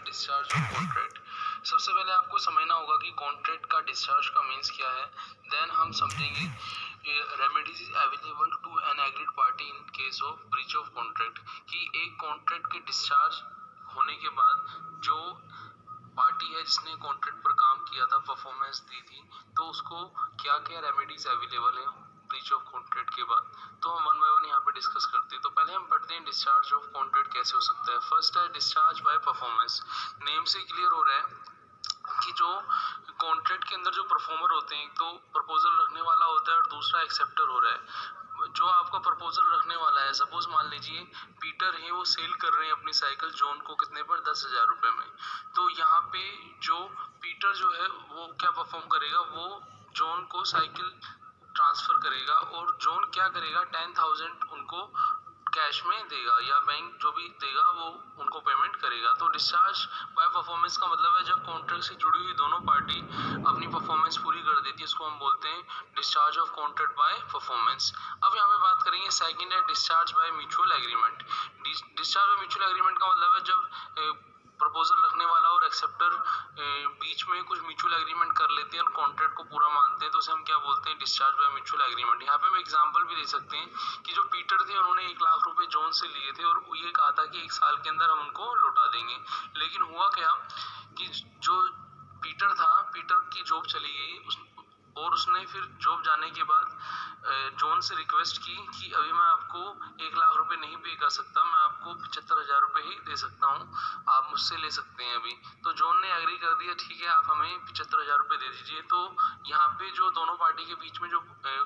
Discharge of contract. सबसे पहले आपको समझना होगा कि कॉन्ट्रैक्ट का डिस्चार्ज का मीन्स क्या है। देन हम समझेंगे remedies available to an aggrieved party in case of breach of contract, कि एक कॉन्ट्रैक्ट के डिस्चार्ज होने के बाद जो पार्टी है जिसने कॉन्ट्रैक्ट पर काम किया था, परफॉर्मेंस दी थी, तो उसको क्या क्या रेमेडीज अवेलेबल है ब्रीच ऑफ कॉन्ट्रैक्ट के बाद। तो हम वन बाय वन यहाँ पे डिस्कस करते हैं। तो पहले हम पढ़ते हैं डिस्चार्ज ऑफ कॉन्ट्रैक्ट कैसे हो सकता है। फर्स्ट है डिस्चार्ज बाय परफॉर्मेंस। नेम से क्लियर हो रहा है कि जो कॉन्ट्रैक्ट के अंदर जो परफॉर्मर होते हैं, तो प्रपोजल रखने वाला होता है और दूसरा एक्सेप्टर हो रहा है। जो आपका प्रपोजल रखने वाला है, सपोज मान लीजिए पीटर है, वो सेल कर रहे हैं अपनी साइकिल जॉन को कितने पर, 10,000 रुपए में। तो यहाँ पे जो पीटर जो है वो क्या परफॉर्म करेगा, वो जॉन को साइकिल ट्रांसफर करेगा और जॉन क्या करेगा, 10,000 उनको कैश में देगा या बैंक जो भी देगा वो उनको पेमेंट करेगा। तो डिस्चार्ज बाय परफॉर्मेंस का मतलब है जब कॉन्ट्रैक्ट से जुड़ी हुई दोनों पार्टी अपनी परफॉर्मेंस पूरी कर देती है, इसको हम बोलते हैं discharge of contract bye performance. अब यहाँ पे बात करेंगे सेकंड है discharge by mutual agreement. Discharge by mutual agreement का मतलब है जब प्रपोजल रखने वाला और एक्सेप्टर बीच में कुछ म्यूचुअल एग्रीमेंट कर लेते हैं और कॉन्ट्रैक्ट को पूरा मानते हैं, तो उसे हम क्या बोलते हैं, डिस्चार्ज बाय म्यूचुअल एग्रीमेंट। यहाँ पे हम एग्जांपल भी दे सकते हैं कि जो पीटर थे उन्होंने 1,00,000 रुपए जॉन से लिए थे और ये कहा था कि 1 साल के अंदर हम उनको लौटा देंगे। लेकिन हुआ क्या कि जो पीटर था, पीटर की जॉब चली गई और उसने फिर जॉब जाने के बाद जॉन से रिक्वेस्ट की कि अभी मैं आपको 1,00,000 रुपए नहीं पे कर सकता, मैं आपको 75,000 रुपए ही दे सकता हूँ, आप मुझसे ले सकते हैं अभी। तो जॉन ने एग्री कर दिया, ठीक है आप हमें 75,000 रुपए दे दीजिए। तो यहाँ पे जो दोनों पार्टी के बीच में जो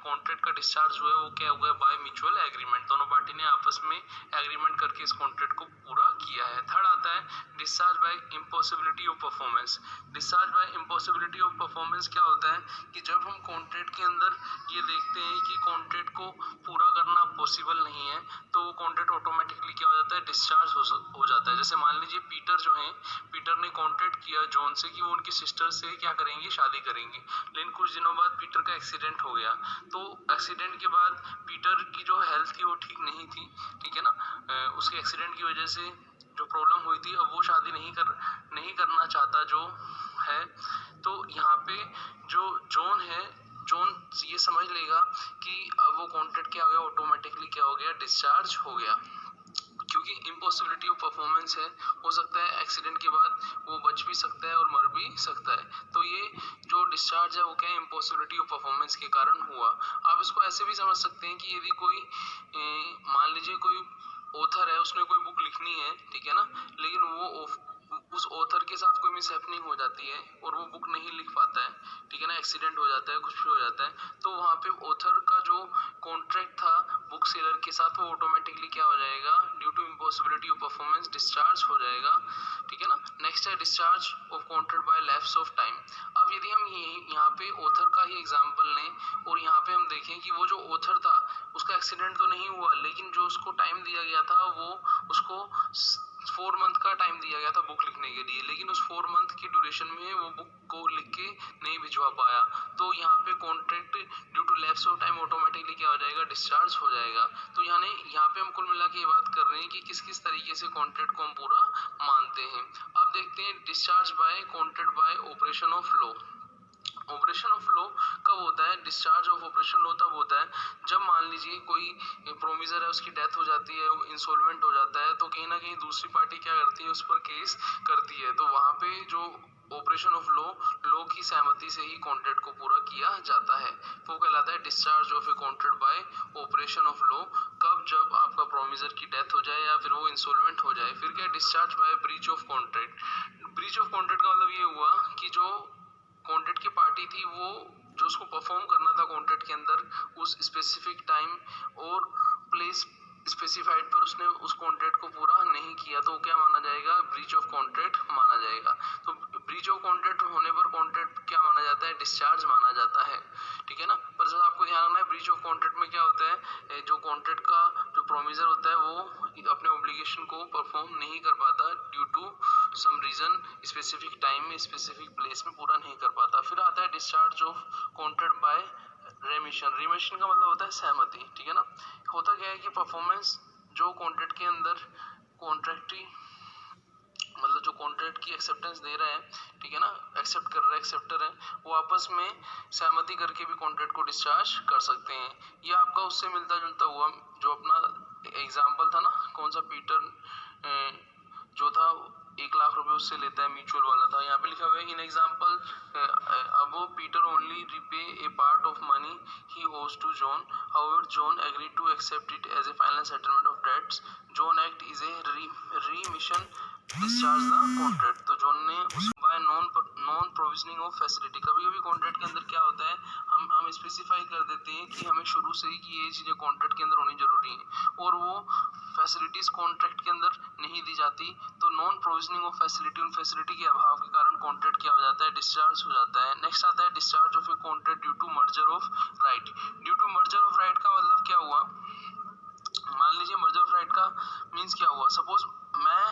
कॉन्ट्रैक्ट का डिस्चार्ज हुआ है वो क्या हुआ है, बाय म्यूचुअल एग्रीमेंट। दोनों पार्टी ने आपस में एग्रीमेंट करके इस कॉन्ट्रैक्ट को पूरा किया है। थर्ड आता है discharge by impossibility of performance. Discharge by impossibility of performance क्या होता है कि जब हम कॉन्ट्रैक्ट के अंदर ये देखते हैं कि कॉन्ट्रैक्ट को पूरा करना पॉसिबल नहीं है, तो वो कॉन्ट्रैक्ट ऑटोमेटिकली क्या हो जाता है, डिस्चार्ज हो जाता है। जैसे मान लीजिए पीटर जो है, पीटर ने कॉन्ट्रैक्ट किया जॉन से कि वो उनकी सिस्टर से क्या करेंगे, शादी करेंगे। लेकिन कुछ दिनों बाद पीटर का एक्सीडेंट हो गया। तो एक्सीडेंट के बाद पीटर की जो हेल्थ थी वो ठीक नहीं थी, ठीक है ना, उसके एक्सीडेंट की वजह से जो प्रॉब्लम हुई थी, अब वो शादी नहीं करना चाहता जो है। तो यहाँ पे जो जॉन है, जॉन ये समझ लेगा कि अब वो कॉन्ट्रैक्ट क्या हो गया, ऑटोमेटिकली क्या हो गया, डिस्चार्ज हो गया, क्योंकि इम्पॉसिबिलिटी ऑफ परफॉर्मेंस है। हो सकता है एक्सीडेंट के बाद वो बच भी सकता है और मर भी सकता है। तो ये जो डिस्चार्ज है वो क्या है, इम्पॉसिबिलिटी ऑफ परफॉर्मेंस के कारण हुआ। आप इसको ऐसे भी समझ सकते हैं कि यदि कोई मान लीजिए कोई ऑथर है, उसने कोई बुक लिखनी है, ठीक है ना, लेकिन वो उस ऑथर के साथ कोई मिसहैपनिंग हो जाती है और वो बुक नहीं लिख पाता है, ठीक है ना, एक्सीडेंट हो जाता है, कुछ भी हो जाता है, तो वहाँ पे ऑथर का जो कॉन्ट्रैक्ट था बुक सेलर के साथ वो ऑटोमेटिकली क्या हो जाएगा, due to impossibility of performance discharge हो जाएगा, ठीक है ना। नेक्स्ट है discharge of contract by lapse of time. अब यदि हम यहाँ पे ऑथर का ही एग्जांपल लें और यहाँ पे हम देखें कि वो जो ऑथर था उसका एक्सीडेंट तो नहीं हुआ, लेकिन जो उसको टाइम दिया गया था वो उसको 4 मंथ का टाइम दिया गया था बुक लिखने के लिए, लेकिन उस 4 मंथ की ड्यूरेशन में वो बुक को लिख के नहीं भिजवा पाया। तो यहाँ पे contract due to lapse of time automatically क्या हो जाएगा, डिस्चार्ज हो जाएगा। तो यानी यहाँ पे हम कुल मिला के ये बात कर रहे हैं कि किस किस तरीके से कॉन्ट्रैक्ट को हम पूरा मानते हैं। अब देखते हैं discharge by contract by operation of law. Operation of law कब होता है, डिस्चार्ज ऑफ ऑपरेशन लॉ तब होता है जब मान लीजिए कोई प्रोमिसर है, उसकी डेथ हो जाती है, वो इंसॉल्वेंट हो जाता है, तो कहीं ना कहीं दूसरी पार्टी क्या करती है, उस पर केस करती है। तो वहां पे जो ऑपरेशन ऑफ लॉ की सहमति से ही कॉन्ट्रैक्ट को पूरा किया जाता है, तो कहलाता है discharge of a contract by operation of law. कब, जब आपका प्रोमिसर की डेथ हो जाए या फिर वो इंसॉल्वेंट हो जाए। फिर क्या, discharge by breach of contract. Breach of contract का मतलब ये हुआ कि जो कॉन्ट्रैक्ट की पार्टी थी वो जो उसको परफॉर्म करना था कॉन्ट्रैक्ट के अंदर उस स्पेसिफिक टाइम और प्लेस स्पेसिफाइड पर, उसने उस कॉन्ट्रैक्ट को पूरा नहीं किया, तो क्या माना जाएगा, ब्रीच ऑफ कॉन्ट्रैक्ट माना जाएगा। तो ब्रीच ऑफ कॉन्ट्रैक्ट होने पर कॉन्ट्रैक्ट क्या माना जाता है, डिस्चार्ज माना जाता है, ठीक है ना। पर जो आपको ध्यान रखना है, ब्रीच ऑफ कॉन्ट्रैक्ट में क्या होता है, जो कॉन्ट्रैक्ट का जो प्रोमिसर होता है वो अपने ऑब्लिगेशन को परफॉर्म नहीं कर पाता due to some reason, specific time में स्पेसिफिक प्लेस में पूरा नहीं कर पाता। फिर आता है discharge of contract by remission. Remission का मतलब होता है सहमति, ठीक है ना। होता क्या है कि परफॉर्मेंस जो कॉन्ट्रैक्ट के अंदर कॉन्ट्रैक्टी मतलब जो कॉन्ट्रैक्ट की एक्सेप्टेंस दे रहे हैं, ठीक है ना, एक्सेप्ट कर रहे हैं, एक्सेप्टर है, वो आपस में सहमति करके भी कॉन्ट्रैक्ट को डिस्चार्ज कर सकते हैं। ये आपका उससे मिलता जुलता हुआ जो अपना एग्जाम्पल था ना, कौन सा, पीटर जो था 1 लाख रुपए उससे लेता है, म्यूचुअल वाला था। यहाँ पे लिखा हुआ है in example above Peter only repay a part of money he owes to John, however John agreed to accept it as a final settlement of debts. John act is a remission discharge the contract. तो John ने उस by non provisioning of facility, कभी कभी contract के अंदर क्या होता है, हम स्पेसिफाई कर देते हैं कि हमें शुरू से ही कि ये चीजें कॉन्ट्रैक्ट के अंदर होनी जरूरी है और वो फैसिलिटीज कॉन्ट्रैक्ट के अंदर नहीं दी जाती, तो नॉन प्रोविजनिंग ऑफ फैसिलिटी, उन फैसिलिटी के अभाव के कारण कॉन्ट्रैक्ट क्या हो जाता है, डिस्चार्ज हो जाता है। नेक्स्ट आता है discharge of a contract due to merger of right. Due to merger of right का मतलब क्या हुआ, मान लीजिए मर्जर ऑफ राइट का मीन्स क्या हुआ, सपोज मैं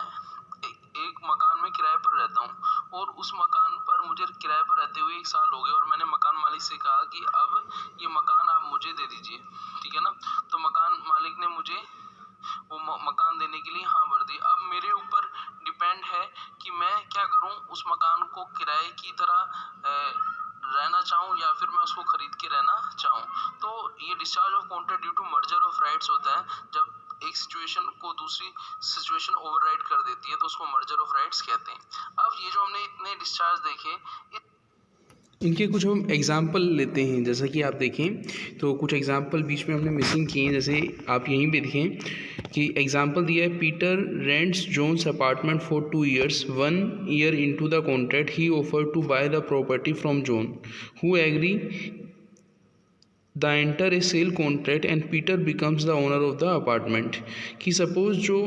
एक मकान में किराए पर रहता हूँ और उस मकान पर मुझे किराए पर रहते हुए 1 साल हो गए और मैंने मकान मालिक से कहा कि अब ये मकान आप मुझे दे दीजिए, ठीक है ना। तो मकान मालिक ने मुझे वो मकान देने के लिए हाँ भर दी। अब मेरे ऊपर डिपेंड है कि मैं क्या करूं, उस मकान को किराए की तरह रहना चाहूं या फिर मैं उसको खरीद के रहना चाहूं। तो ये discharge of contract due to merger of rights होता है, जब एक सिचुएशन को दूसरी सिचुएशन ओवरराइड कर देती है तो उसको मर्जर ऑफ राइट्स कहते हैं। अब ये जो हमने इतने डिस्चार्ज देखे, इनके कुछ हम एग्ज़ाम्पल लेते हैं। जैसा कि आप देखें तो कुछ एग्ज़ाम्पल बीच में हमने मिसिंग किए हैं। जैसे आप यहीं पे देखें कि एग्ज़ाम्पल दिया है, Peter rents Jones apartment for 2 years, 1 year into the contract he offered to buy the property from John, who agree to enter a sale contract and Peter becomes the owner of the apartment. कि सपोज जो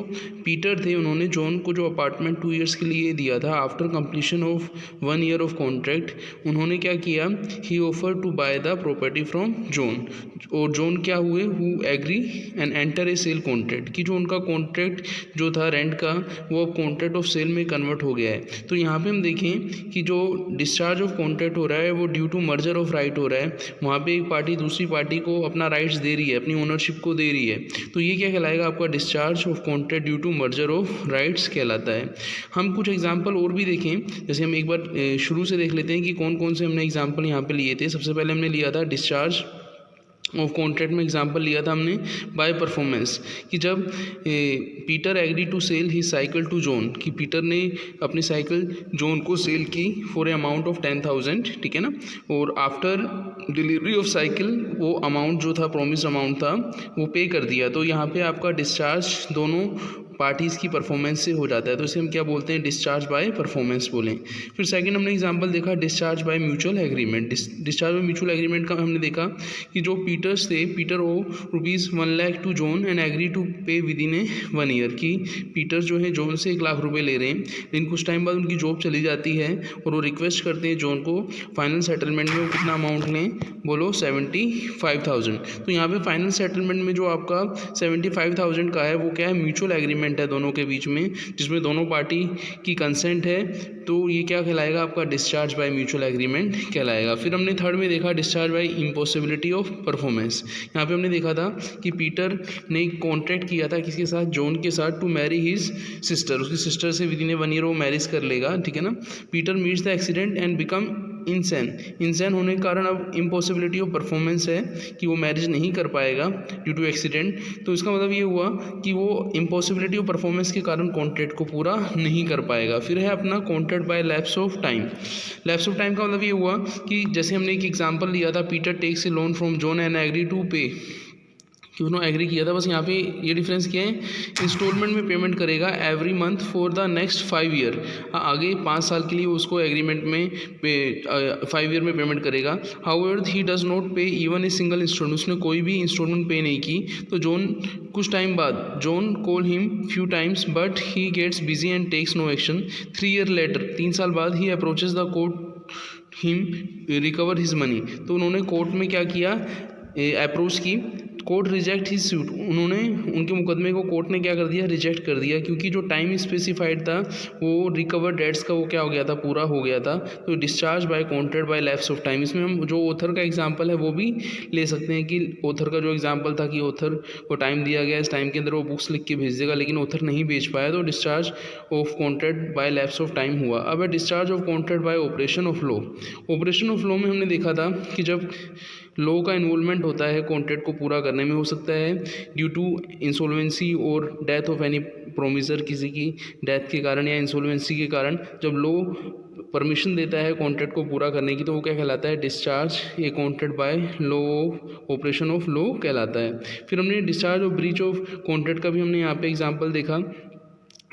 Peter थे उन्होंने John को जो apartment 2 years के लिए दिया था, after completion of 1 year of contract उन्होंने क्या किया, he offer to buy the property from John, और जॉन क्या हुए, who agree and enter a sale contract, कि जो उनका कॉन्ट्रैक्ट जो था रेंट का वो अब कॉन्ट्रैक्ट ऑफ सेल में कन्वर्ट हो गया है। तो यहाँ पे हम देखें कि जो डिस्चार्ज ऑफ कॉन्ट्रैक्ट हो रहा है वो due to merger of right हो रहा है। वहाँ पे एक पार्टी दूसरी पार्टी को अपना राइट्स दे रही है, अपनी ओनरशिप को दे रही है, तो ये क्या कहलाएगा, आपका discharge of contract due to merger of rights कहलाता है। हम कुछ एग्जांपल और भी देखें, जैसे हम एक बार शुरू से देख लेते हैं कि कौन कौन से हमने एग्जांपल यहाँ पे लिए थे। सबसे पहले हमने लिया था डिस्चार्ज ऑफ कॉन्ट्रैक्ट में एग्जांपल लिया था हमने बाय परफॉर्मेंस, कि जब Peter agree to sell his cycle to John, कि पीटर ने अपनी साइकिल जॉन को सेल की फॉर ए अमाउंट ऑफ 10,000, ठीक है ना, और आफ्टर डिलीवरी ऑफ साइकिल वो अमाउंट जो था, प्रॉमिस अमाउंट था, वो पे कर दिया। तो यहाँ पे आपका डिस्चार्ज दोनों पार्टीज़ की परफॉर्मेंस से हो जाता है, तो इसे हम क्या बोलते हैं, डिस्चार्ज बाय परफॉर्मेंस बोलें। फिर सेकंड हमने एग्जांपल देखा discharge by mutual agreement. Discharge by mutual agreement का हमने देखा कि जो पीटर्स थे, Peter owe ₹1 lakh to John and agree to pay within a 1 year, की पीटर्स जो है जॉन से 1 लाख रुपये ले रहे हैं, लेकिन कुछ टाइम बाद उनकी जॉब चली जाती है और वो रिक्वेस्ट करते हैं जॉन को फाइनल सेटलमेंट में वो कितना अमाउंट लें, बोलो 75,000। तो यहाँ पे फाइनल सेटलमेंट में जो आपका 75,000 का है वो क्या है, म्यूचुअल एग्रीमेंट है दोनों के बीच में, जिसमें दोनों पार्टी की कंसेंट है, तो ये क्या कहलाएगा, आपका डिस्चार्ज बाय म्यूचुअल एग्रीमेंट कहलाएगा। फिर हमने थर्ड में देखा discharge bye impossibility of performance. यहाँ पे हमने देखा था कि पीटर ने एक कॉन्ट्रैक्ट किया था किसके साथ, जॉन के साथ, टू मैरी हिज सिस्टर, उसकी सिस्टर से विद इन ए 1 year वो मैरिज कर लेगा, ठीक है ना। Peter meets the accident and become insane होने के कारण अब इम्पॉसिबिलिटी ऑफ परफॉर्मेंस है कि वो मैरिज नहीं कर पाएगा ड्यू टू एक्सीडेंट। तो इसका मतलब ये हुआ कि वो इम्पॉसिबिलिटी ऑफ परफॉर्मेंस के कारण कॉन्ट्रैक्ट को पूरा नहीं कर पाएगा। फिर है अपना contract by lapse of time. Lapse of time का मतलब ये हुआ कि जैसे हमने एक एग्जांपल लिया था, Peter takes a loan from John and agree to pay, कि उन्होंने एग्री किया था, बस यहाँ पे ये डिफरेंस क्या है, इंस्टॉलमेंट में पेमेंट करेगा every month for the next 5 year, आगे 5 साल के लिए उसको एग्रीमेंट में 5 year में पेमेंट करेगा। हाउएवर ही डज नॉट पे इवन ए सिंगल इंस्टॉलमेंट, उसने कोई भी इंस्टॉलमेंट पे नहीं की। तो जॉन कुछ टाइम बाद, John call him few times but he gets busy and takes no action. 3 year later, 3 साल बाद, he approaches the court him recover his money, तो उन्होंने कोर्ट में क्या किया, अप्रोच की, कोर्ट रिजेक्ट ही सूट, उन्होंने उनके मुकदमे को कोर्ट ने क्या कर दिया, रिजेक्ट कर दिया, क्योंकि जो टाइम स्पेसिफाइड था वो रिकवर डेट्स का वो क्या हो गया था, पूरा हो गया था। तो discharge by contract by lapse of time, इसमें हम जो ऑथर का एग्जांपल है वो भी ले सकते हैं कि ऑथर का जो एग्जांपल था कि ऑथर को टाइम दिया गया, इस टाइम के अंदर वो बुक्स लिख के भेज देगा, लेकिन ऑथर नहीं भेज पाया, तो discharge of contract by lapse of time हुआ। अब है discharge of contract bye operation of law. Operation of law में हमने देखा था कि जब लॉ का इन्वॉल्वमेंट होता है कॉन्ट्रैक्ट को पूरा करने में, हो सकता है ड्यू टू इंसॉल्वेंसी और डेथ ऑफ एनी प्रोमिसर, किसी की डेथ के कारण या इंसॉल्वेंसी के कारण जब लॉ परमिशन देता है कॉन्ट्रैक्ट को पूरा करने की, तो वो क्या कहलाता है, discharge a contract by law of operation of law कहलाता है। फिर हमने discharge of breach of contract का भी हमने यहाँ पे एग्जांपल देखा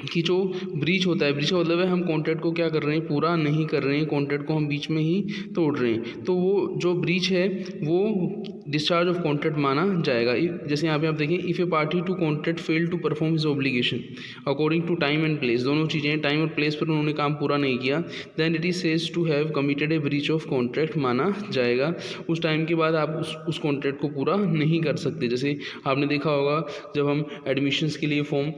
कि जो ब्रीच होता है, ब्रीच का मतलब है हम कॉन्ट्रैक्ट को क्या कर रहे हैं, पूरा नहीं कर रहे हैं, कॉन्ट्रैक्ट को हम बीच में ही तोड़ रहे हैं, तो वो जो ब्रीच है वो डिस्चार्ज ऑफ कॉन्ट्रैक्ट माना जाएगा। जैसे यहाँ पे आप देखें, if a party to contract fail to perform his obligation according to time and place, दोनों चीज़ें, टाइम और प्लेस पर उन्होंने काम पूरा नहीं किया, then it is said to have committed a breach of contract माना जाएगा। उस टाइम के बाद आप उस कॉन्ट्रैक्ट को पूरा नहीं कर सकते। जैसे आपने देखा होगा जब हम एडमिशन्स के लिए फॉर्म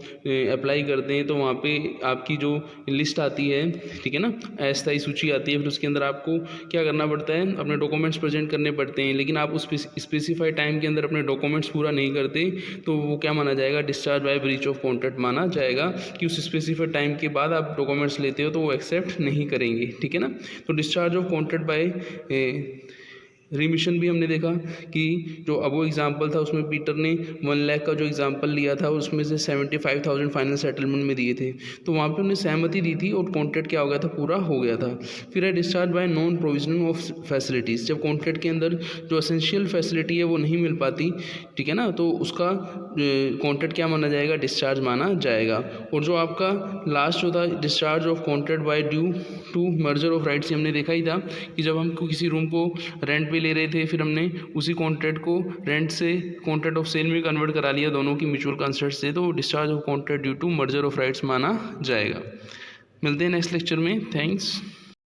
अप्लाई करते हैं तो वहाँ पे आपकी जो लिस्ट आती है, ठीक है ना, अस्थायी सूची आती है, फिर उसके अंदर आपको क्या करना पड़ता है, अपने डॉक्यूमेंट्स प्रेजेंट करने पड़ते हैं, लेकिन आप उस स्पेसिफाइड टाइम के अंदर अपने डॉक्यूमेंट्स पूरा नहीं करते, तो वो क्या माना जाएगा, discharge by breach of contract माना जाएगा कि उस स्पेसिफाइड टाइम के बाद आप डॉक्यूमेंट्स लेते हो तो वो एक्सेप्ट नहीं करेंगे, ठीक है ना। तो discharge of contract bye remission भी हमने देखा कि जो अब वो एग्जाम्पल था उसमें पीटर ने 1 लाख का जो एग्जाम्पल लिया था उसमें से 75,000 फाइनल सेटलमेंट में दिए थे, तो वहाँ पे उन्होंने सहमति दी थी और कॉन्ट्रैक्ट क्या हो गया था, पूरा हो गया था। फिर है discharge by non provision of facilities, जब कॉन्ट्रैक्ट के अंदर जो एसेंशियल फैसिलिटी है वो नहीं मिल पाती, ठीक है ना, तो उसका कॉन्ट्रैक्ट क्या माना जाएगा, डिस्चार्ज माना जाएगा। और जो आपका लास्ट जो था discharge of contract by due to merger of rights, हमने देखा ही था कि जब हम किसी रूम को रेंट पे ले रहे थे, फिर हमने उसी कॉन्ट्रैक्ट को रेंट से कॉन्ट्रैक्ट ऑफ सेल में कन्वर्ट करा लिया दोनों की म्यूचुअल कंसेंट से, तो discharge of contract due to merger of rights माना जाएगा। मिलते हैं नेक्स्ट लेक्चर में, थैंक्स।